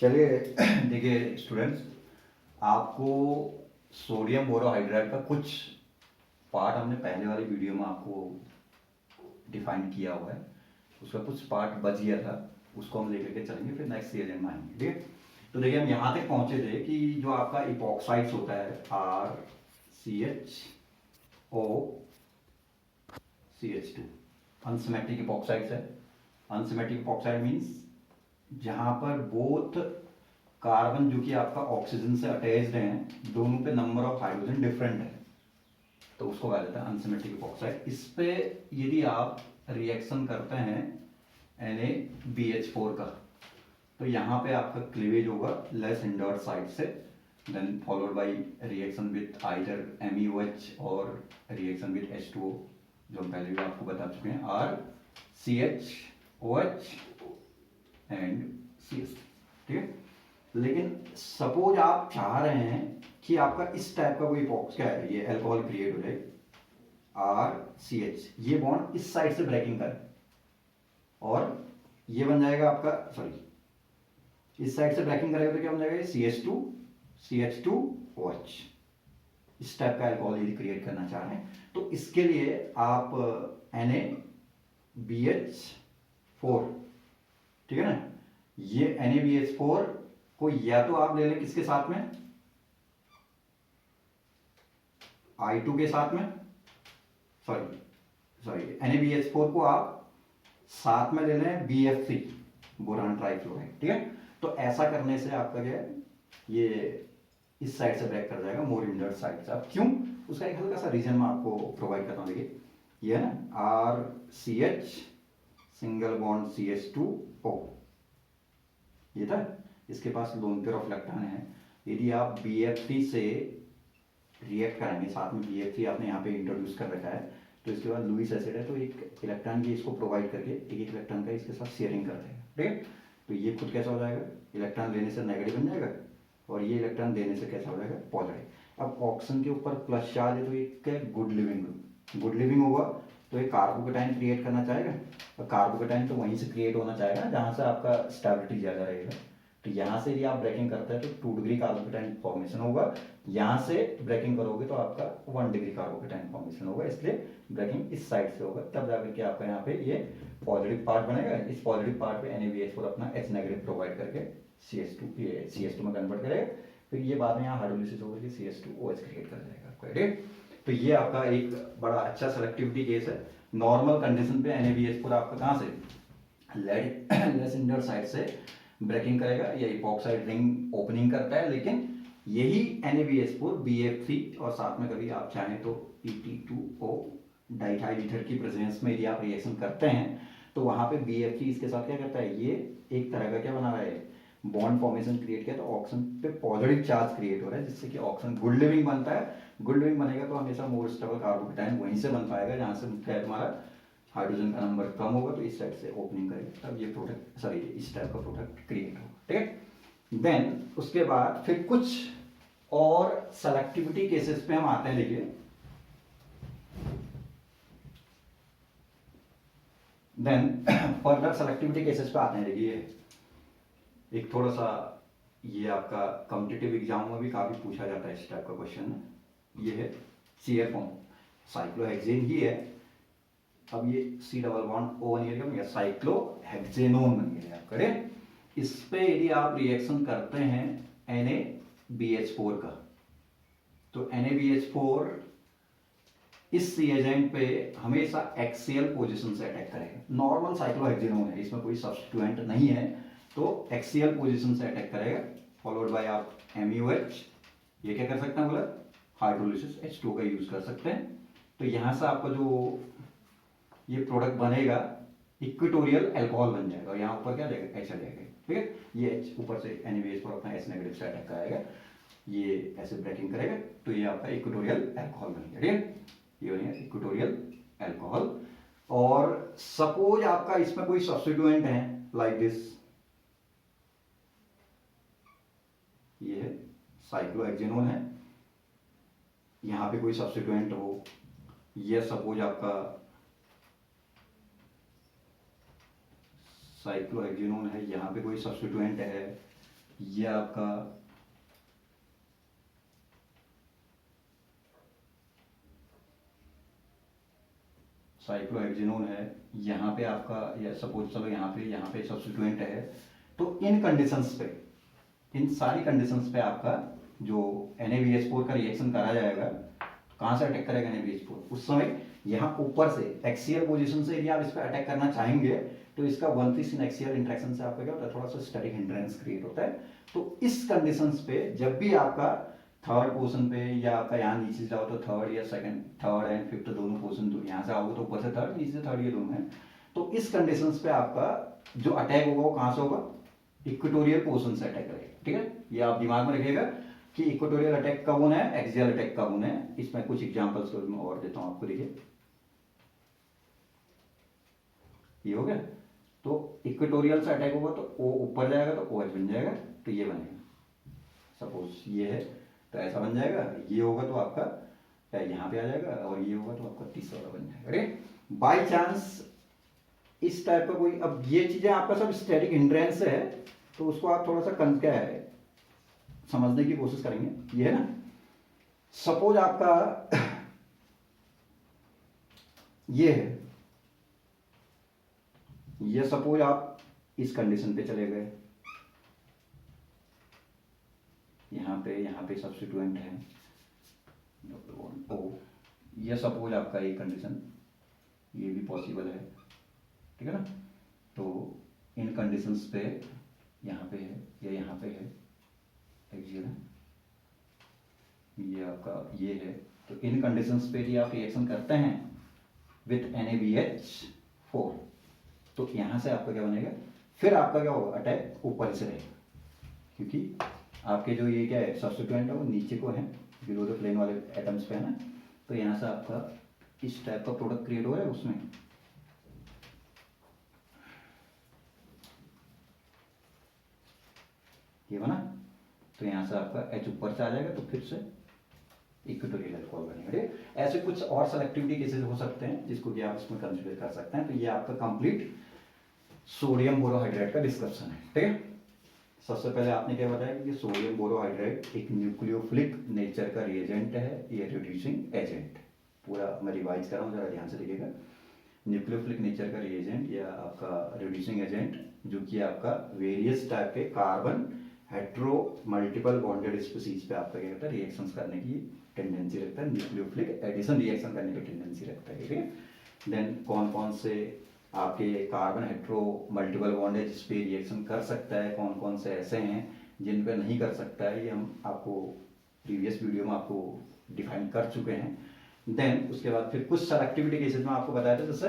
चलिए देखिए स्टूडेंट्स, आपको सोडियम बोरोहाइड्राइड का कुछ पार्ट हमने पहले वाली वीडियो में आपको डिफाइन किया हुआ है। उसका कुछ पार्ट बच गया था, उसको हम लेकर के चलेंगे, फिर नेक्स्ट सीजन में आएंगे। ठीक है, तो देखिए हम यहाँ तक पहुँचे थे कि जो आपका इपॉक्साइड्स होता है RCHO अनसिमेट्रिक इपॉक्साइड्स है। अनसिमेट्रिक इपॉक्साइड मीन्स जहाँ पर बोथ कार्बन जो कि आपका ऑक्सीजन से अटैच्ड हैं, दोनों पे नंबर ऑफ हाइड्रोजन डिफरेंट है, तो उसको कहा जाता है अनसिमेट्रिक इपॉक्साइड। इस पे यदि आप रिएक्शन करते हैं NaBH4 का, तो यहाँ पे आपका क्लीवेज होगा लेस हिंडर्ड साइड से, then followed by reaction with either MeOH और रिएक्शन विथ H2O, जो हम पहले भी आपको बता चुके हैं, RCHOH एंड CS। ठीक है, लेकिन सपोज आप चाह रहे हैं कि आपका इस टाइप का कोई बॉक्स क्या है, ये अल्कोहल क्रिएट हो जाए RCH, ये बॉन्ड इस साइड से ब्रेकिंग करे और ये बन जाएगा आपका, सॉरी इस साइड से ब्रेकिंग करेगा तो क्या बन जाएगा, CH2OH। इस टाइप का अल्कोहल यदि क्रिएट करना चाह रहे हैं तो इसके लिए आप NaBH4, ठीक है ना, ये NaBH4 को या तो आप ले लें किसके साथ में, I2 के साथ में, सॉरी NaBH4 को आप साथ में ले लें BF3 बोरान ट्राइफ्लोराइड। ठीक है, तो ऐसा करने से आपका क्या है, ये इस साइड से ब्रेक कर जाएगा, मोर इंडर्ड साइड से। अब क्यों, उसका एक हल्का सा रीजन मैं आपको प्रोवाइड करता हूँ। देखिए ये है ना RCH सिंगल बॉन्ड CH2O, ये था, इसके पास लोन पेयर ऑफ इलेक्ट्रॉन है। यदि आप BF3 से रिएक्ट कराएंगे, साथ में BF3 आपने यहाँ पे इंट्रोड्यूस कर रखा है, तो इसके बाद लुईस एसिड है, तो एक इलेक्ट्रॉन की इसको प्रोवाइड करके एक इलेक्ट्रॉन का इसके साथ शेयरिंग करते हैं। ठीक है, तो ये खुद कैसा हो जाएगा, इलेक्ट्रॉन लेने से नेगेटिव बन जाएगा और ये इलेक्ट्रॉन देने से कैसा हो जाएगा, पॉजिटिव। अब ऑक्सीजन के ऊपर प्लस चार्ज है तो ये क्या, गुड लिविंग होगा, तो ये कार्बोकेटाइन क्रिएट करना चाहेगा, और कार्बोकेटाइन तो वहीं से क्रिएट होना चाहेगा जहाँ से आपका स्टेबिलिटी ज़्यादा रहेगा। तो यहाँ से यदि आप ब्रेकिंग करते हैं तो 2 डिग्री कार्बोकेटाइन फॉर्मेशन होगा, यहाँ से ब्रेकिंग करोगे तो आपका 1 डिग्री कार्बोकेटाइन फॉर्मेशन होगा, इसलिए ब्रेकिंग इस साइड से होगा, तब जाकर के आपका यहाँ पे ये पॉजिटिव पार्ट बनेगा। इस पॉजिटिव पार्ट पे NaBH4 अपना H नेगेटिव प्रोवाइड करके CH2 में कन्वर्ट करेगा, फिर ये बाद में यहाँ हाइड्रोलिसिस होकर के CH2OH क्रिएट कर जाएगा आपका। ठीक, तो ये आपका एक बड़ा अच्छा सेलेक्टिविटी केस है। नॉर्मल कंडीशन पे NaBH4 आपका कहाँ से लेस इंडर साइड से ब्रेकिंग करेगा, या इपॉक्साइड रिंग ओपनिंग करता है, लेकिन यही NaBH4 BF3 और साथ में कभी आप चाहें तो PT2O डाइथाइल ईथर की प्रेजेंस में यदि आप रिएक्शन करते हैं तो वहां पे BF3 इसके साथ क्या करता है, ये एक तरह का क्या बना रहा है, बॉन्ड फॉर्मेशन क्रिएट किया, तो ऑक्सीजन पे पॉजिटिव चार्ज क्रिएट हो रहा है, जिससे कि ऑक्सीजन गुड लिविंग बनता है। गुड लिविंग बनेगा तो हमेशा मोर स्टेबल कार्बोकेटाइन वहीं से बन पाएगा जहाँ से क्या है तुम्हारा हाइड्रोजन का नंबर कम होगा, तो इस साइड से ओपनिंग करेगा, तब ये प्रोडक्ट, सॉरी इस टाइप का प्रोडक्ट क्रिएट होगा। ठीक है, देन उसके बाद फिर कुछ और सेलेक्टिविटी केसेस पे हम आते हैं। देखिए देन फर्दर सेलेक्टिविटी केसेस पे आते हैं। देखिए एक थोड़ा सा ये आपका कॉम्पिटिटिव एग्जाम में भी काफी पूछा जाता है इस टाइप का क्वेश्चन, ये है CF फॉर्म, साइक्लोहेक्सेन ही है। अब ये C डबल बॉन्ड O बन गया, साइक्लोहेक्सेनोन बन गया आपका। इस पे यदि आप रिएक्शन करते हैं NaBH4 का, तो NaBH4 इस रिएजेंट पे हमेशा एक्सियल पोजीशन से अटैक करेगा। नॉर्मल साइक्लोहेक्सेनोन है, इसमें कोई सब्स्टिट्यूएंट नहीं है, तो एक्सियल पोजीशन से अटैक करेगा, फॉलोड बाय आप MeOH, ये क्या कर सकते हैं बोला, हाइड्रोलिसिस H2O का यूज कर सकते हैं। तो यहां से आपका जो ये प्रोडक्ट बनेगा इक्वेटोरियल अल्कोहल बन जाएगा, और यहाँ ऊपर क्या जाएगा, H आ जाएगा। ठीक है, ये H ऊपर से NaBH4 अपना H नेगेटिव से अटैक कराएगा, ये ऐसे ब्रेकिंग करेगा, तो ये आपका इक्वेटोरियल अल्कोहल बन गया। ठीक है, ये बनेगा इक्वेटोरियल अल्कोहल। और सपोज आपका इसमें कोई सब्स्टिट्यूएंट है लाइक दिस, ये है साइक्लोहेक्सेनोन है, यहाँ पे कोई सब्स्टिट्यूएंट हो, ये सपोज आपका साइक्लोहेक्सेनोन है, यहाँ पे कोई सब्स्टिट्यूएंट है, ये आपका साइक्लोहेक्सिनोन है, यहाँ पे आपका या सपोज चलो यहाँ पे सब्स्टिट्यूएंट है। तो इन कंडीशंस पे, इन सारी कंडीशंस पे आपका जो NaBH4 का रिएक्शन करा जाएगा, कहाँ से अटैक करेगा NaBH4? उस समय यहाँ ऊपर से एक्सियल पोजीशन से यदि आप इस पर अटैक करना चाहेंगे तो इसका 1-3 सिनेक्सियल इंटरेक्शन से आपका क्या होता है, थोड़ा सा स्टैटिक हिंड्रेंस क्रिएट होता है। तो इस कंडीशंस पे जब भी आपका थर्ड पोर्शन पे या आपका यहाँ नीचे जाओ तो थर्ड या सेकंड, थर्ड एंड फिफ्थ दोनों पोर्शन, तो यहाँ से आओगे तो ऊपर से थर्ड, नीचे से थर्ड, ये दोनों है। तो इस कंडीशंस पे आपका जो अटैक होगा वो कहाँ से होगा, इक्वेटोरियल पोर्शन से अटैक करेगा। ठीक है, ये आप दिमाग में रखिएगा कि इक्वेटोरियल अटैक कब होना है, एक्सियल अटैक कब होना है। इसमें कुछ एग्जांपल्स मैं और देता हूं आपको। देखिए ये हो गया, तो इक्वेटोरियल से अटैक होगा तो ओ ऊपर जाएगा तो OH बन जाएगा, तो ये बनेगा। सपोज ये है तो ऐसा बन जाएगा, ये होगा तो आपका यहाँ पे आ जाएगा, और ये होगा तो आपका तीसरा वाला बन जाएगा। ठीक, बाई चांस इस टाइप का कोई, अब ये चीजें आपका सब स्टैटिक हिंड्रेंस है, तो उसको आप थोड़ा सा क्या है समझने की कोशिश करेंगे। ये है ना, सपोज आपका ये है, ये सपोज आप इस कंडीशन पे चले गए, यहाँ पे सब्स्टिट्यूएंट है O, ये सपोज आपका एक कंडीशन, ये भी पॉसिबल है। ठीक है ना, तो इन कंडीशंस पे यहाँ पे है या यहाँ पे है एक्सियल है, ये आपका ये है। तो इन कंडीशंस पे यदि आप रिएक्शन करते हैं विथ NaBH4 तो यहाँ से आपका क्या बनेगा, फिर आपका क्या होगा, अटैक ऊपर से रहेगा, क्योंकि आपके जो ये क्या है सब्स्टिट्यूएंट है वो नीचे को है, बिलो द प्लेन वाले एटम्स पे है ना। तो यहाँ से आपका इस टाइप का प्रोडक्ट क्रिएट हो रहा है उसमें, ये बना, तो यहाँ से आपका H ऊपर से आ जाएगा, तो फिर से इक्वेटोरियल अल्कोहल बनेगा। ऐसे कुछ और सेलेक्टिविटी केसेस हो सकते हैं जिसको कि आप इसमें कंसीडर कर सकते हैं। तो ये आपका कंप्लीट सोडियम बोरोहाइड्रेट का डिस्क्रिप्शन है। ठीक है, सबसे पहले आपने क्या बताया कि सोडियम बोरोहाइड्रेट एक न्यूक्लियोफिलिक नेचर का रिएजेंट है, ये रिड्यूसिंग एजेंट। पूरा मैं रिवाइज कर रहा हूँ, जरा ध्यान से देखिएगा। न्यूक्लियोफिलिक नेचर का रिएजेंट या आपका रिड्यूसिंग एजेंट, जो कि आपका वेरियस टाइप के carbon hetero multiple bonded species पे आपका क्या करता है, रिएक्शंस करने की टेंडेंसी रखता है, न्यूक्लियोफिलिक एडिशन रिएक्शन करने की टेंडेंसी रखता है। ठीक है, देन कौन कौन से आपके कार्बन हेट्रो मल्टीपल बॉन्डेज इस पे रिएक्शन कर सकता है, कौन कौन से ऐसे हैं जिन पे नहीं कर सकता है, ये हम आपको प्रीवियस वीडियो में आपको डिफाइन कर चुके हैं। देन उसके बाद फिर कुछ सेलेक्टिविटी केसेस में आपको बताया था, जैसे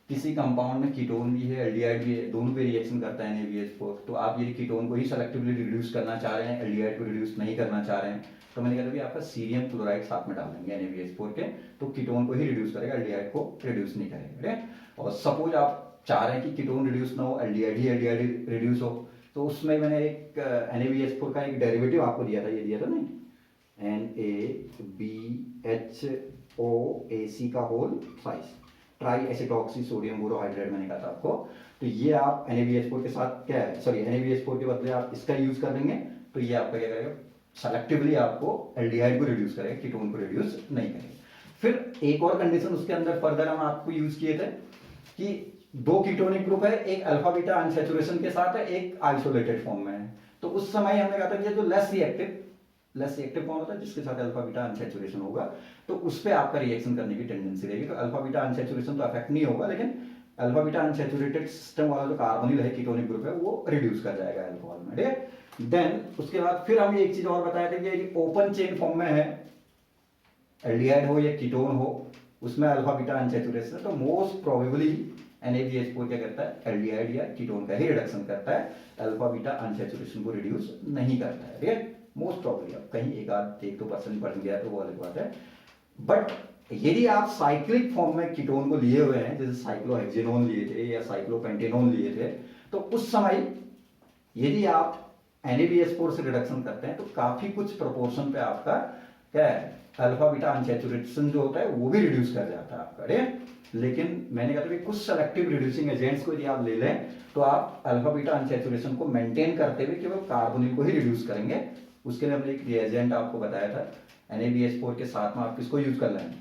किसी कंपाउंड में कीटोन भी है, एल्डिहाइड भी है, दोनों पे रिएक्शन करता है NaBH4। तो आप ये कीटोन को ही सेलेक्टिवली रिड्यूस करना चाह रहे हैं, एल्डिहाइड को रिड्यूस नहीं करना चाह रहे हैं, तो मैंने कहा कि आपका सीरियम क्लोराइड साथ में डाल देंगे NaBH4 के, तो कीटोन को ही रिड्यूस करेगा, एल्डिहाइड को रिड्यूस नहीं करेगा। और सपोज आप चाह रहे हैं कि कीटोन रिड्यूस ना हो, एल्डिहाइड रिड्यूस हो, तो उसमें मैंने एक NaBH4 का एक डेरिवेटिव आपको दिया था, ये दिया था नहीं, NaBHOAC का whole size, triacetoxy sodium borohydride मैंने कहा था आपको। तो ये आप NaBH4 के साथ क्या है, सॉरी NaBH4 के बदले आप इसका यूज कर देंगे, तो ये आपका क्या करेगा, सेलेक्टिवली आपको एल्डिहाइड को रिड्यूस करेगा, कीटोन को रिड्यूस नहीं करेगा। फिर एक और कंडीशन उसके अंदर फर्दर हम आपको यूज किए थे कि दो कीटोनिक ग्रुप है, एक अल्फा बीटा अनसैचुरेशन के साथ है, एक आइसोलेटेड फॉर्म में है। तो उस समय हमने कहा था कि जो लेस रिएक्टिव कौन होता है, जिसके साथ अल्फा बीटा अनसैचुरेशन होगा, तो उस पर आपका रिएक्शन करने की टेंडेंसी रहेगी। तो अल्फा बीटा अनसैचुरेशन तो अफेक्ट नहीं होगा, लेकिन अल्फा बीटा अनसैचुरेटेड सिस्टम वाला जो कार्बोनिल है कीटोनिक ग्रुप है वो रिड्यूस कर जाएगा अल्कोहल में। ठीक है, देन उसके बाद फिर हम एक चीज और बताया था कि ओपन चेन फॉर्म में है, एल्डिहाइड हो या कीटोन हो, उसमें अल्फा बीटा अनसैचुरेशन है, तो मोस्ट प्रोबेबली NaBH4 क्या करता है, एल्डिहाइड या कीटोन का ही रिडक्शन करता है, अल्फा बीटा अनसैचुरेशन को रिड्यूस नहीं करता है। ठीक है, मोस्ट प्रोबेबली, अब कहीं एक 2% बढ़ गया तो वो अलग बात है। बट यदि आप साइक्लिक फॉर्म में कीटोन को लिए हुए हैं, जैसे साइक्लोहेक्सेनोन लिए थे या साइक्लोपेंटेनोन लिए थे, तो उस समय यदि आप NaBH4 से रिडक्शन करते हैं तो काफी कुछ प्रोपोर्शन पे आपका क्या है, अल्फा बीटा अनसैचुरेशन जो होता है वो भी रिड्यूस कर जाता है आपका। लेकिन मैंने कहा था कि कुछ सेलेक्टिव रिड्यूसिंग एजेंट्स को यदि आप ले लें तो आप अल्फा बीटा अनसैचुरेशन को मेंटेन करते हुए केवल कार्बोनिल को ही रिड्यूस करेंगे। उसके लिए हमने एक रिएजेंट आपको बताया था, NaBH4 के साथ में आप किसको यूज कर लें,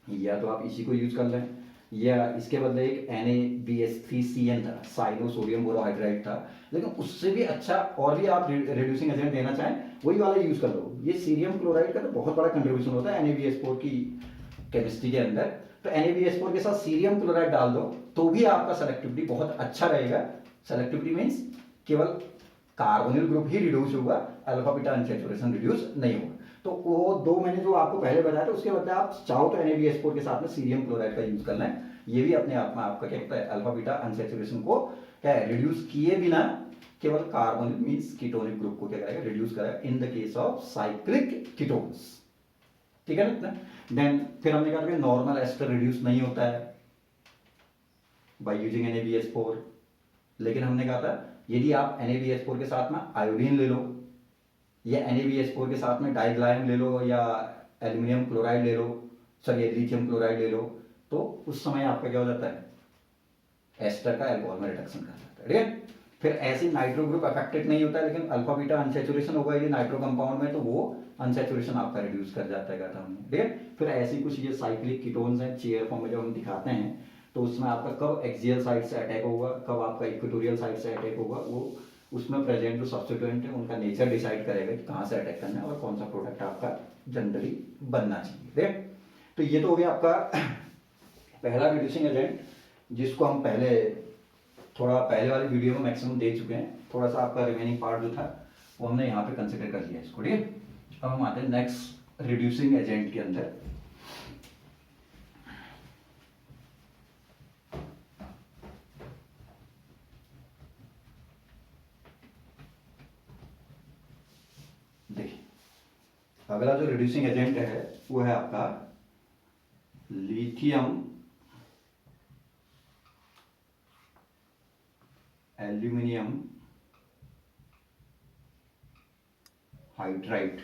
या तो आप इसी को यूज कर लें, या इसके बदले एक NaBH3CN था, साइनो सोडियम बोरोहाइड्राइड था, लेकिन उससे भी अच्छा और भी आप रिड्यूसिंग एजेंट देना चाहें वही वाला यूज कर लो। ये सीरियम क्लोराइड का तो बहुत बड़ा कंट्रीब्यूशन होता है NaBH4 की केमिस्ट्री के अंदर, तो NaBH4 के साथ सीरियम क्लोराइड डाल दो तो भी आपका सेलेक्टिविटी बहुत अच्छा रहेगा। सेलेक्टिविटी मीन्स केवल कार्बोनिल ग्रुप ही रिड्यूस होगा, अल्फा बीटा अनसैचुरेशन रिड्यूस नहीं होगा। तो वो दो मैंने जो आपको पहले बताया था, उसके बदले आप चाहो तो NaBH4 के साथ में सीरियम क्लोराइड का यूज कर लें। ये भी अपने आप में आपका क्या कहता है, अल्फा बीटा अनसैचुरेशन को क्या है, रिड्यूस किए बिना केवल कार्बोनिल मींस कीटोनिक ग्रुप को क्या करेगा, रिड्यूस करेगा in the case of cyclic ketones. ठीक है ना। देन फिर हमने कहा कि नॉर्मल एस्टर रिड्यूस नहीं होता है बाय यूजिंग NaBH4, लेकिन हमने कहा था यदि आप NaBH4 के साथ में आयोडीन ले लो या NaBH4 के साथ में डाइग्लाइम ले लो या एल्यूमिनियम क्लोराइड ले लो, सॉरी लिथियम क्लोराइड ले लो, तो उस समय आपका क्या हो जाता है, एस्टर का अल्कोहल में रिडक्शन कर जाता है। ठीक है। फिर ऐसी नाइट्रो ग्रुप अफेक्टेड नहीं होता है, लेकिन अल्फा बीटा अनसैचुरेशन होगा यदि नाइट्रो कंपाउंड में, तो वो अनसैचुरेशन आपका रिड्यूस कर जाता है, कहता हमने। ठीक है। फिर ऐसी कुछ ये साइक्लिक कीटोन्स हैं, चेयर फॉर्म में जब हम दिखाते हैं तो उसमें आपका कब एक्सियल साइड से अटैक होगा, कब आपका इक्वेटोरियल साइड से अटैक होगा, वो उसमें प्रेजेंट जो सब्स्टिट्यूएंट है उनका नेचर डिसाइड करेगा कि कहाँ से अटैक करना है और कौन सा प्रोडक्ट आपका जनरली बनना चाहिए। ठीक। तो ये तो हो गया आपका पहला रिड्यूसिंग एजेंट, जिसको हम थोड़ा पहले वाली वीडियो में मैक्सिमम दे चुके हैं। थोड़ा सा आपका रिमेनिंग पार्ट जो था वो हमने यहाँ पे कंसिडर कर लिया इसको। ठीक है। अब हम आते हैं नेक्स्ट रिड्यूसिंग एजेंट के अंदर। देखिए अगला जो रिड्यूसिंग एजेंट है वो है आपका लिथियम एल्यूमिनियम हाइड्राइड।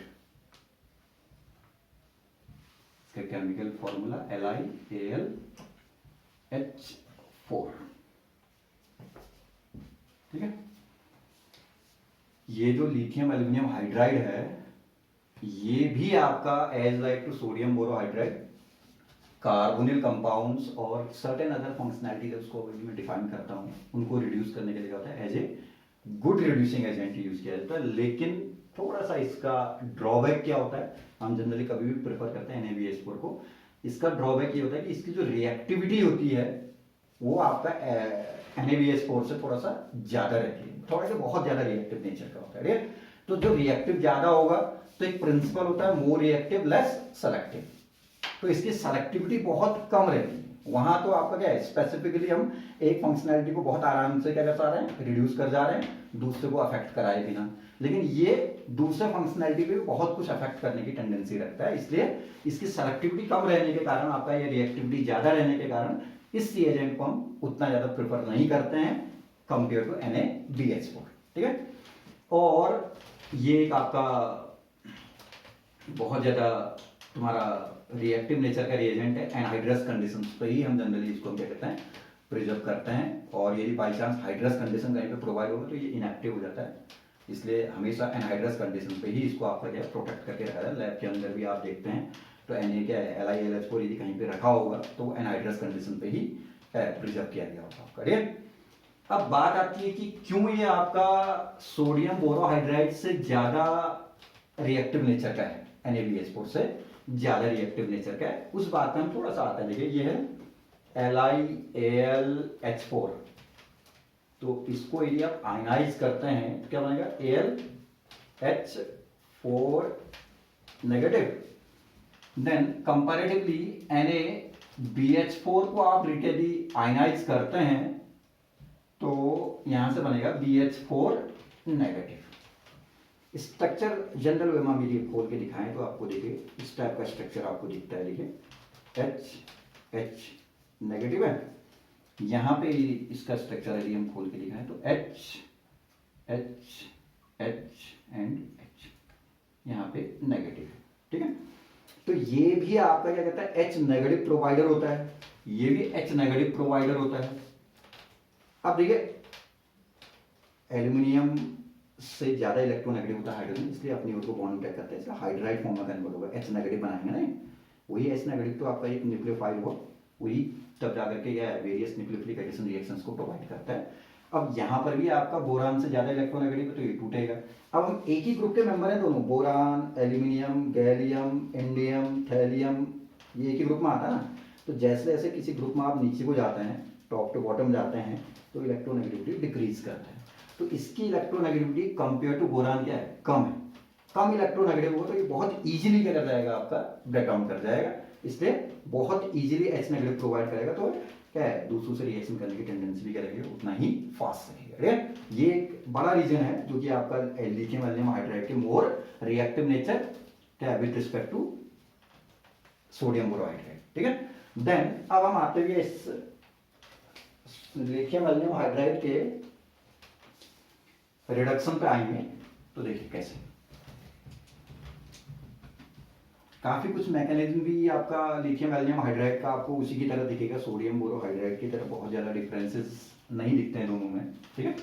इसका केमिकल फॉर्मूला LiAlH4। ठीक है। ये जो लिथियम एल्यूमिनियम हाइड्राइड है ये भी आपका as like to sodium borohydride carbonyl compounds और सर्टेन अदर फंक्शनैलिटी उसको मैं डिफाइन करता हूं, उनको रिड्यूस करने के लिए होता है as a good reducing agent use किया जाता है। लेकिन थोड़ा सा इसका ड्रॉबैक क्या होता है, हम जनरली कभी भी प्रेफर करते हैं NaBH4 को। इसका ड्रॉबैक ये होता है कि इसकी जो रिएक्टिविटी होती है वो आपका NaBH4 से थोड़ा सा ज्यादा रहती है, थोड़ा सा बहुत ज्यादा रिएक्टिव नेचर का होता है। तो जो रिएक्टिव ज्यादा होगा तो एक प्रिंसिपल होता है मोर रिएक्टिव लेस सेलेक्टिव, तो इसकी सेलेक्टिविटी बहुत कम रहती है। वहां तो आपका क्या है, स्पेसिफिकली हम एक फंक्शनैलिटी को बहुत आराम से क्या कर रहे हैं, रिड्यूस कर जा रहे हैं, दूसरे को अफेक्ट कराए बिना। लेकिन ये दूसरे फंक्शनैलिटी पे भी बहुत कुछ अफेक्ट करने की टेंडेंसी रखता है, इसलिए इसकी सेलेक्टिविटी कम रहने के कारण, आपका ये रिएक्टिविटी ज्यादा रहने के कारण इस रिएजेंट को हम उतना ज्यादा प्रेफर नहीं करते हैं कंपेयर टू NaBH4। ठीक है। और ये एक आपका बहुत ज्यादा तुम्हारा रिएक्टिव नेचर का रिएजेंट है, एनहाइड्रस कंडीशंस पे ही हम जनरली इसको क्या कहते हैं, प्रिजर्व करते हैं। और यदि बाई चांस हाइड्रस कंडीशन कहीं पे प्रोवाइड होगा तो ये इनएक्टिव हो जाता है, इसलिए हमेशा एनहाइड्रस कंडीशन पे ही इसको आपका क्या प्रोटेक्ट करके रखा है। लैब के अंदर भी आप देखते हैं तो LiAlH4 यदि कहीं पे रखा होगा तो एनहाइड्रस कंडीशन पे ही प्रिजर्व किया गया होगा आपका। ठीक। अब बात आती है कि क्यों ये आपका सोडियम बोरोहाइड्राइड से ज्यादा रिएक्टिव नेचर का है, NaBH4 से ज्यादा रिएक्टिव नेचर का है, उस बात में हम थोड़ा सा आता है। देखिए ये है LiAlH4, तो इसको यदि आप आयनाइज करते हैं तो क्या बनेगा, AlH4 negative. Then comparatively NaBH4 को आप यदि आयनाइज करते हैं तो यहां से बनेगा BH4 नेगेटिव। स्ट्रक्चर जनरल वे में यदि खोल के दिखाएं तो आपको देखिए इस टाइप का स्ट्रक्चर आपको दिखता है। देखिए H नेगेटिव है, यहां पे इसका स्ट्रक्चर यदि हम खोल के दिखाएं तो H एंड H यहां पे नेगेटिव है। ठीक है। तो ये भी आपका क्या कहता है, H नेगेटिव प्रोवाइडर होता है, ये भी H नेगेटिव प्रोवाइडर होता है। अब देखिए एल्यूमिनियम से ज्यादा इलेक्ट्रोनेगेटिव होता है हाइड्रोजन, इसलिए अपनी ओर को बॉन्ड अटैक करते हैं, इसलिए हाइड्राइड फॉर्म में कन्वर्ट होगा, H नेगेटिव बनाएंगे ना, वही H नेगेटिव तो आपका एक न्यूक्लियोफाइल हुआ, वही तब जाकर के यह वेरियस न्यूक्लियोफिलिक एडिशन रिएक्शंस को प्रोवाइड करता है। अब यहाँ पर भी आपका बोरान से ज्यादा इलेक्ट्रोनेगेटिव है तो ये टूटेगा। अब हम एक ही ग्रुप के मेंबर हैं दोनों, boron, aluminium, gallium, indium, thallium, ये एक ही ग्रुप में आता है ना। तो जैसे जैसे किसी ग्रुप में आप नीचे को जाते हैं, टॉप टू बॉटम जाते हैं, तो इलेक्ट्रोनेगेटिविटी डिक्रीज करता है। तो इसकी इलेक्ट्रोनेगेटिविटी कंपेयर टू बोरान क्या है, कम है। कम इलेक्ट्रोनेगेटिव हो तो ये बहुत इजीली क्या कर जाएगा, आपका ब्रेकडाउन कर जाएगा, इसलिए बहुत इजीली H नेगेटिव प्रोवाइड करेगा। तो क्या है, दूसरों से रिएक्शन करने की टेंडेंसी भी करेंगे उतना ही फास्ट रहेगा, ठीक है। ये एक बड़ा रीजन है जो कि आपका लिथियम एल्यूमिनियम हाइड्राइड के मोर रिएक्टिव नेचर क्या है with respect to sodium borohydride, ठीक है। देन अब हम आते हुए इस लिथियम एल्यूमिनियम हाइड्राइड के रिडक्शन पे आएंगे। तो देखिए कैसे, काफी कुछ मैकेनिज्म भी आपका लिथियम एल्यूमिनियम हाइड्राइड का आपको उसी की तरह दिखेगा, सोडियम बोरोहाइड्राइड की तरह बहुत ज्यादा डिफरेंसेस नहीं दिखते हैं दोनों में, ठीक है।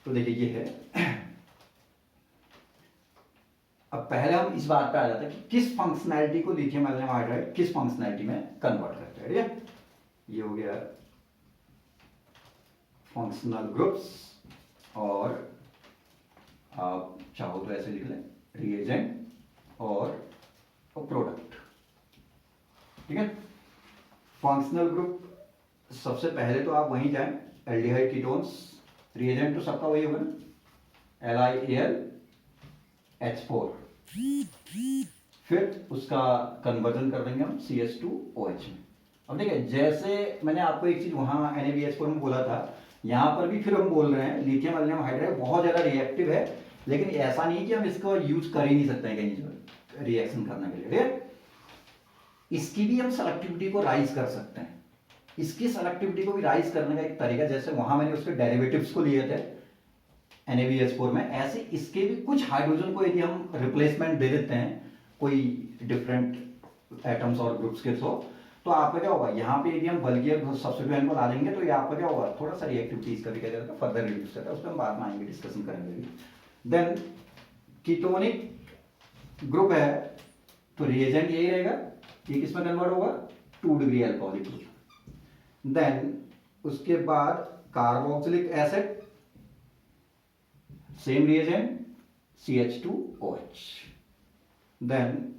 तो देखिए ये है। अब पहले हम इस बात पे आ जाते हैं कि किस फंक्शनैलिटी को लिथियम एल्यूमिनियम हाइड्राइड किस फंक्शनैलिटी में कन्वर्ट करते हैं, ठीक है। ये हो गया फंक्शनल ग्रुप्स, और आप चाहो तो ऐसे लिख लें रिएजेंट और प्रोडक्ट, ठीक है। फंक्शनल ग्रुप सबसे पहले तो आप वहीं जाएं, एल्डिहाइड कीटोन्स, रिएजेंट तो सबका वही होगा ना, LiAlH4, फिर उसका कन्वर्जन कर देंगे हम CH2OH में। अब देखिए जैसे मैंने आपको एक चीज वहां NaBH4 में बोला था, यहां पर भी फिर हम बोल रहे हैं लिथियम एल्यूमिनियम हाइड्राइड बहुत ज्यादा रिएक्टिव है, लेकिन ऐसा नहीं कि हम इसको यूज कर ही नहीं सकते हैं कहीं रिएक्शन करने के लिए। इसकी भी हम सेलेक्टिविटी को राइज कर सकते हैं। इसकी सेलेक्टिविटी को भी राइज करने का एक तरीका, जैसे वहां मैंने उसके डेरिवेटिव्स को लिए थे NaBH4 में, ऐसे इसके भी कुछ हाइड्रोजन को यदि हम रिप्लेसमेंट दे देते हैं कोई डिफरेंट एटम्स और ग्रुप्स के थ्रू, तो आपका क्या होगा, यहाँ पे यदि हम बल्कियर सब्स्टिट्यूएंट को डालेंगे तो ये आपका क्या होगा, थोड़ा सा रिएक्टिविटी इसका भी क्या जाता है फर्दर रिड्यूस करता है, उस पर हम बाद में आएंगे, डिस्कशन करेंगे। देन कीटोनिक ग्रुप है तो रिएजेंट यही रहेगा, ये किसमें कन्वर्ट होगा, 2 डिग्री अल्कोहलिक ग्रुप। देन उसके बाद carboxylic acid, same reagent CH2OH। Then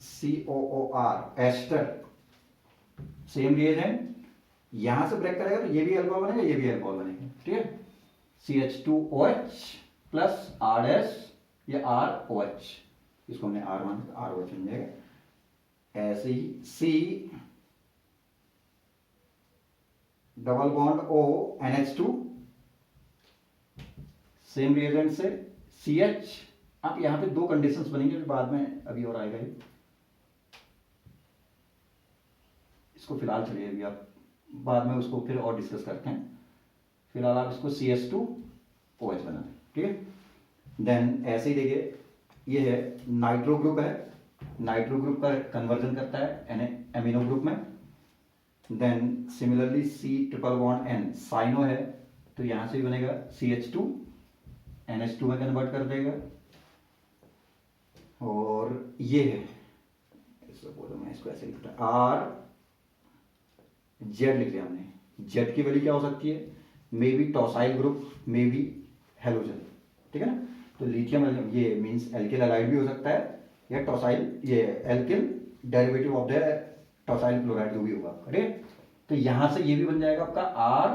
COOR ester, same reagent, यहां से ब्रेक करेगा तो ये भी अल्कोहल बनेगा, ये भी अल्कोहल बनेगा, ठीक है। CH2OH प्लस R- या ROH, इसको हमने R माना, ROH बन जाएगा। ऐसे ही C double bond O NH2, same reagent से CH। आप यहां पे 2 कंडीशंस बनेंगे बाद में अभी और आएगा ये, इसको फिलहाल चलिए अभी आप बाद में उसको फिर और डिस्कस करते हैं, फिलहाल आप इसको CH2OH बना दें, ठीक है। देन ऐसे ही देखिए ये है नाइट्रो ग्रुप है, नाइट्रो ग्रुप का कन्वर्जन करता है एमिनो ग्रुप में। Then similarly C triple bond N cyano है, तो यहां से भी बनेगा CH2 NH2 में कन्वर्ट कर देगा। और ये है, इसको बोलो, मैं इसको ऐसे लिखता R Z लिख दिया हमने, Z की वैल्यू क्या हो सकती है, may be tosyl group, may be halogen, ठीक है ना। तो लिथियम ये मींस एल्किल हैलाइड भी हो सकता है, या टॉसाइल, ये alkyl derivative of the tosyl chloride जो भी होगा, ठीक है। तो यहां से ये भी बन जाएगा आपका R,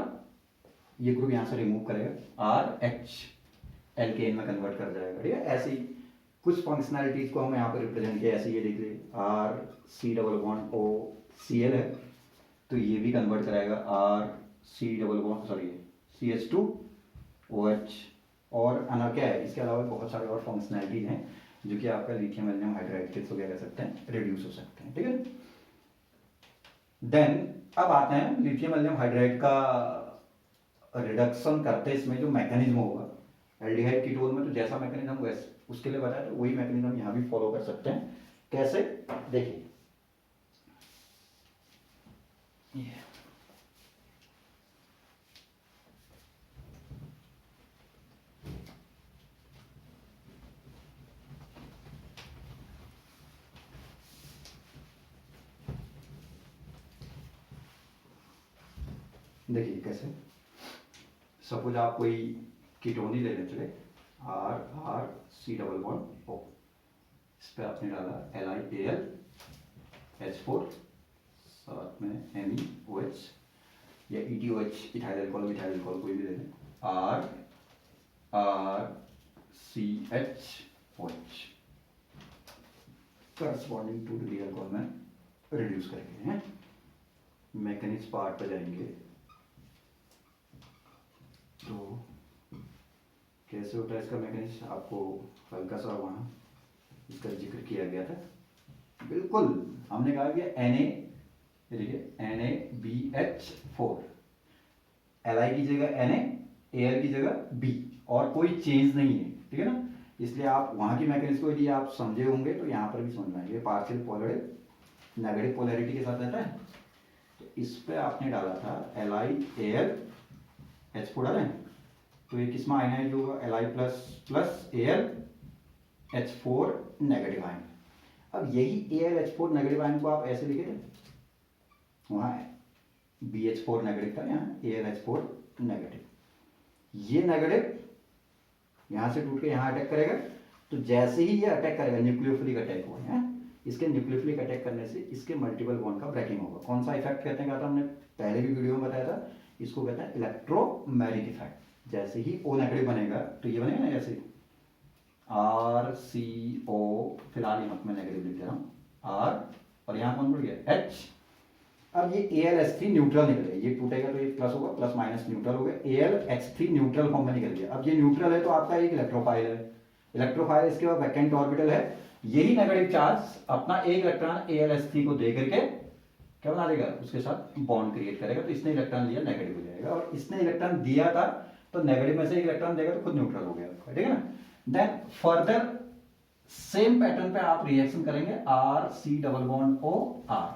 ये ग्रुप यहां से रिमूव करेगा, RH एल्केन में कन्वर्ट कर जाएगा, ठीक है। ऐसे ही कुछ फंक्शनैलिटीज को हम यहाँ पर रिप्रेजेंट किया, ऐसे ये देख लीजिए R C double bond O Cl है, तो ये भी कन्वर्ट कराएगा R C double bond sorry CH2OH। और अनर क्या है, इसके अलावा बहुत सारे और फंक्शनैलिटीज हैं जो कि आपका लिथियम एल्यूमिनियम हाइड्राइड के थ्रू क्या कर सकते हैं, रिड्यूस हो सकते हैं, ठीक है। देन अब आते हैं लिथियम एल्यूमिनियम हाइड्राइड का रिडक्शन करते इसमें जो मैकेनिज्म होगा एल्डिहाइड कीटोन में, तो जैसा मैकेनिज्म वैसे उसके लिए बताया, तो वही मैकेनिज्म यहाँ भी फॉलो कर सकते हैं। कैसे, देखिए देखिए कैसे, सपोज आप कोई कीटोन ही ले लें, चले RR C double bond O, इस पर आपने डाला LiAlH4, साथ में MEOH या ETOH, इथाइल अल्कोहल कोई भी ले लें, RRCHOH corresponding two degree alcohol में रिड्यूस करेंगे हैं। मैकेनिक्स पार्ट पर जाएंगे तो कैसे होता है इसका मैकेनिक्स, आपको हल्का सा वहाँ इसका जिक्र किया गया था। बिल्कुल हमने कहा कि NaBH4, Li की जगह Na, Al की जगह B, और कोई चेंज नहीं है, ठीक है ना। इसलिए आप वहाँ की मैकेनिक्स को यदि आप समझे होंगे तो यहाँ पर भी समझ पाएंगे। पार्शियल पोलरिटी नेगेटिव पोलैरिटी के साथ रहता है, तो इस पे आपने डाला था LiAlH4 डाला है, तो ये किस में आयनाइज होगा, Li plus AlH4 negative ion. अब यही AlH4 नेगेटिव आयन को आप ऐसे लिखे थे, वहाँ BH4 नेगेटिव था, यहाँ AlH4 नेगेटिव। ये नेगेटिव यहाँ से टूट के यहाँ अटैक करेगा, तो जैसे ही ये अटैक करेगा, न्यूक्लियोफिलिक अटैक हुआ है, इसके न्यूक्लियोफिलिक अटैक करने से इसके मल्टीपल बॉन्ड का ब्रेकिंग होगा। कौन सा इफेक्ट कहते हैं, कहा था हमने पहले भी वीडियो में बताया था, इसको कहते हैं इलेक्ट्रोमैग्नेटिक इफेक्ट। जैसे ही O नेगेटिव बनेगा तो ये बनेगा ना जैसे RCO, फिलहाल यहाँ मैं नेगेटिव लिख दे रहा हूँ R, और यहाँ कौन बढ़ गया H। अब ये AlH3 न्यूट्रल निकल गया, ये टूटेगा तो ये प्लस होगा, प्लस माइनस न्यूट्रल हो गया, AlH3 न्यूट्रल फॉर्म में निकल गया। अब ये न्यूट्रल है तो आपका एक इलेक्ट्रोफाइल है, इलेक्ट्रोफाइल इसके बाद वैकेंट ऑर्बिटल है। यही नेगेटिव चार्ज अपना एक इलेक्ट्रॉन AlH3 को दे करके क्या बना देगा, उसके साथ बॉन्ड क्रिएट करेगा, तो इसने इलेक्ट्रॉन लिया, नेगेटिव हो जाएगा, और इसने इलेक्ट्रॉन दिया था तो नेगेटिव में से एक इलेक्ट्रॉन देगा तो खुद न्यूट्रल हो गया, ठीक है ना। देन फर्दर सेम पैटर्न पे आप रिएक्शन करेंगे, RC≡OR,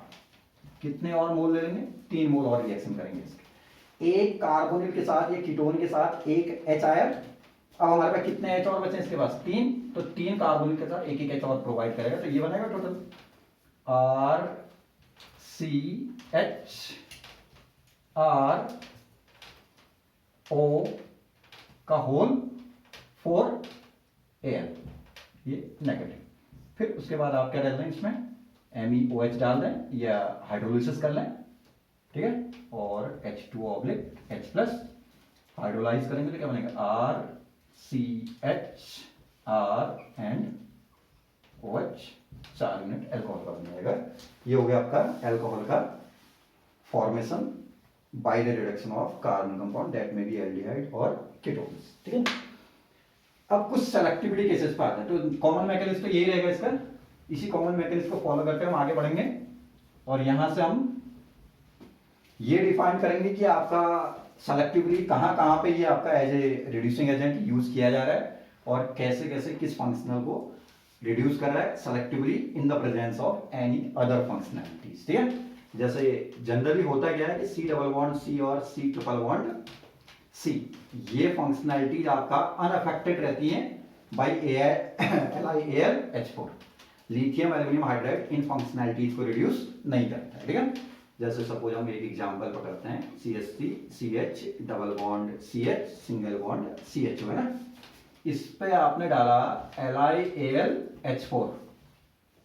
कितने और मोल ले लेंगे, 3 मोल और रिएक्शन करेंगे इसके। एक कार्बोनिल के साथ, ये कीटोन के साथ एक H आया, अब हमारे पास कितने H और बचे इसके पास, 3, तो 3 कार्बोनिल के साथ एक H और प्रोवाइड करेगा, तो ये बनेगा टोटल RCHRO का होल 4Al, ये नेगेटिव। फिर उसके बाद आप क्या डाल दें इसमें, MEOH डाल दें या हाइड्रोलिसिस कर लें, ठीक है, और H2O/H+, हाइड्रोलाइज करेंगे तो क्या बनेगा, RCHR and OH, 4 unit alcohol का बन जाएगा। ये हो गया आपका एल्कोहल का formation by the reduction of carbon compound, that may be aldehyde और कीटोन्स, ठीक है। अब कुछ सेलेक्टिविटी केसेस पर आते हैं, तो कॉमन मैकेनिज्म तो यही रहेगा इसका, इसी कॉमन मैकेनिज्म को फॉलो करके हम आगे बढ़ेंगे, और यहां से हम ये डिफाइन करेंगे कि आपका सेलेक्टिवली कहां कहां पे ये आपका as a reducing agent use किया जा रहा है, और कैसे कैसे किस फंक्शनल को रिड्यूस कर रहा है selectively in the presence of any other functionalities, ठीक है। जैसे जनरली होता क्या है कि C≡C और C≡C, ये फंक्शनैलिटीज आपका अनअफेक्टेड रहती हैं by LiAlH4। Lithium aluminium hydride इन फंक्शनैलिटीज को रिड्यूस नहीं करता है, ठीक है। जैसे सपोज हम एक एग्जांपल पकड़ते हैं, CH3CH≡CH सिंगल बॉन्ड CH है ना, इस पे आपने डाला LiAlH4,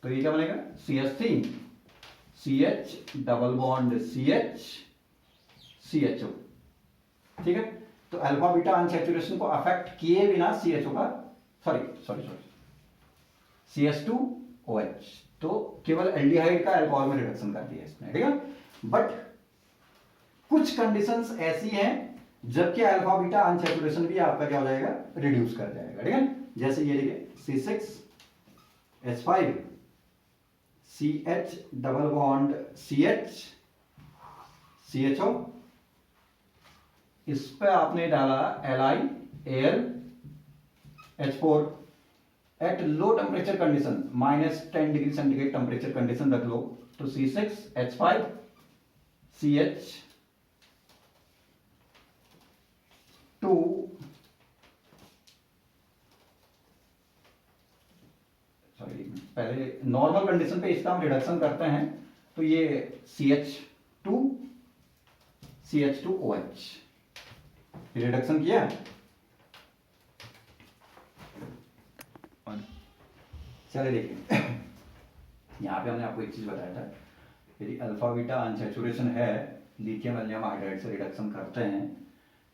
तो ये क्या बनेगा, CH3CH≡CH ठीक है। तो अल्फा बीटा अनसैचुरेशन को अफेक्ट किए बिना CHO का सॉरी CH2OH, तो केवल एल्डिहाइड का अल्कोहल में रिडक्शन कर दिया इसने, ठीक है। बट कुछ कंडीशंस ऐसी हैं जबकि अल्फा बीटा अनसैचुरेशन भी आपका क्या हो जाएगा, रिड्यूस कर जाएगा, ठीक है। जैसे ये देखिए C6H5 CH≡CH CHO, इस पे आपने डाला LiAlH4 at low temperature condition, -10 degree centigrade temperature condition रख लो, तो C6H5 CH2 पहले नॉर्मल कंडीशन पे इसका हम रिडक्शन करते हैं, तो ये CH2 CH2OH, रिडक्शन किया। चलिए देखिए, यहाँ पे हमने आपको एक चीज बताया था, यदि अल्फा बीटा अनसैचुरेशन है, लिथियम एल्यूमिनियम हाइड्राइड से रिडक्शन करते हैं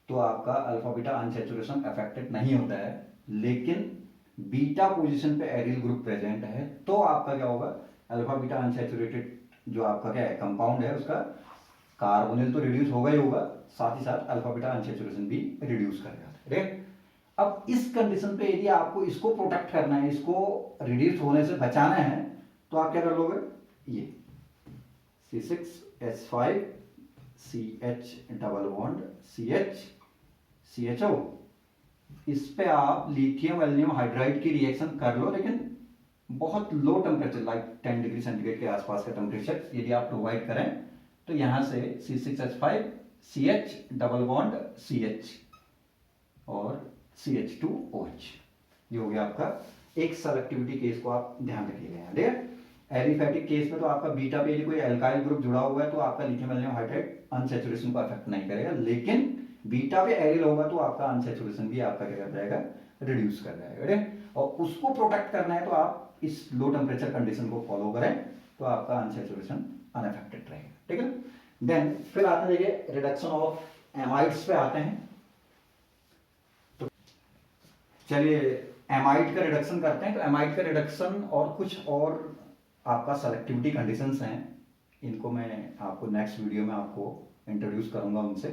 तो आपका अल्फा बीटा अनसैचुरेशन अफेक्टेड नहीं होता है, लेकिन बीटा पोजीशन पे एरियल ग्रुप प्रेजेंट है तो आपका क्या होगा, अल्फा बीटा अनसैचुरेटेड जो आपका क्या है कंपाउंड है उसका कार्बोनिल तो रिड्यूस होगा ही होगा, साथ ही साथ अल्फा बीटा अनसैचुरेशन भी रिड्यूस करेगा। ठीक। अब इस कंडीशन पे यदि आपको इसको प्रोटेक्ट करना है, इसको रिड्यूस होने से बचाना है, तो आप क्या कर लोगे, ये C6H5 CH double bond CHO, इस पे आप लिथियम एल्यूमिनियम हाइड्राइड की रिएक्शन कर लो, लेकिन बहुत low temperature like 10 degree centigrade के आसपास का टेम्परेचर यदि आप प्रोवाइड करें तो यहां से C6H5 CH double bond CH और CH2OH, ये हो गया आपका एक सेलेक्टिविटी केस को आप ध्यान रखिएगा। ठीक है, एलिफैटिक केस में तो आपका बीटा पे यदि कोई एल्काइल ग्रुप जुड़ा हुआ है तो आपका लिथियम एल्यूमिनियम हाइड्राइड अनसैचुरेशन को अफेक्ट नहीं करेगा, लेकिन बीटा पे एरिल होगा तो आपका अनसैचुरेशन भी आपका क्या कर जाएगा, रिड्यूस कर जाएगा। ठीक है, और उसको प्रोटेक्ट करना है तो आप इस लो टेम्परेचर कंडीशन को फॉलो करें तो आपका अनसैचुरेशन अनअफेक्टेड रहेगा। ठीक है, देन फिर आते हैं देखिए रिडक्शन ऑफ एमाइड्स पे आते हैं। तो चलिए एमाइड का रिडक्शन करते हैं। तो एमाइड का रिडक्शन और कुछ और आपका सेलेक्टिविटी कंडीशंस हैं, इनको मैं आपको नेक्स्ट वीडियो में आपको इंट्रोड्यूस करूंगा उनसे,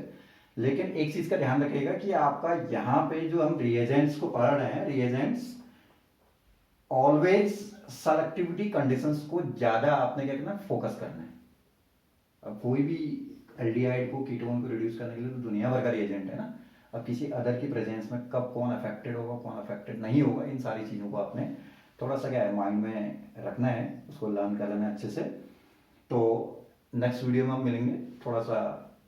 लेकिन एक चीज का ध्यान रखिएगा कि आपका यहाँ पे जो हम रिएजेंट्स को पढ़ रहे हैं, रिएजेंट्स ऑलवेज सेलेक्टिविटी कंडीशंस को ज्यादा आपने क्या करना, फोकस करना है। अब कोई भी एल्डिहाइड को, कीटोन को रिड्यूस करने के लिए तो दुनिया भर का रिएजेंट है ना, अब किसी अदर की प्रेजेंस में कब कौन अफेक्टेड होगा कौन अफेक्टेड नहीं होगा, इन सारी चीज़ों को आपने थोड़ा सा क्या है माइंड में रखना है, उसको लर्न कर लेना है अच्छे से। तो नेक्स्ट वीडियो में हम मिलेंगे, थोड़ा सा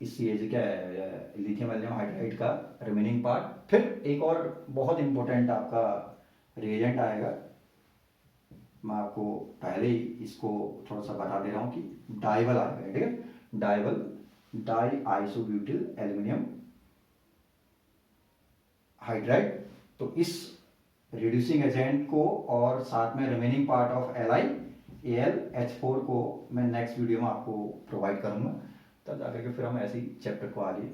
इस चीज क्या है लिथियम एल्यूमिनियम हाइड्राइड का रिमेनिंग पार्ट, फिर एक और बहुत इंपॉर्टेंट आपका रिएजेंट आएगा, मैं आपको पहले ही इसको थोड़ा सा बता दे रहा हूँ कि डाइवल आएगा। ठीक है, Diavel die isobutyl aluminium hydride. तो इस रिड्यूसिंग एजेंट को और साथ में रिमेनिंग पार्ट ऑफ AlH4 को मैं नेक्स्ट वीडियो में आपको प्रोवाइड करूंगा, तब जाकर के फिर हम ऐसी चैप्टर को आगे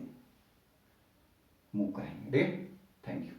मूव करेंगे। ठीक है, थैंक यू।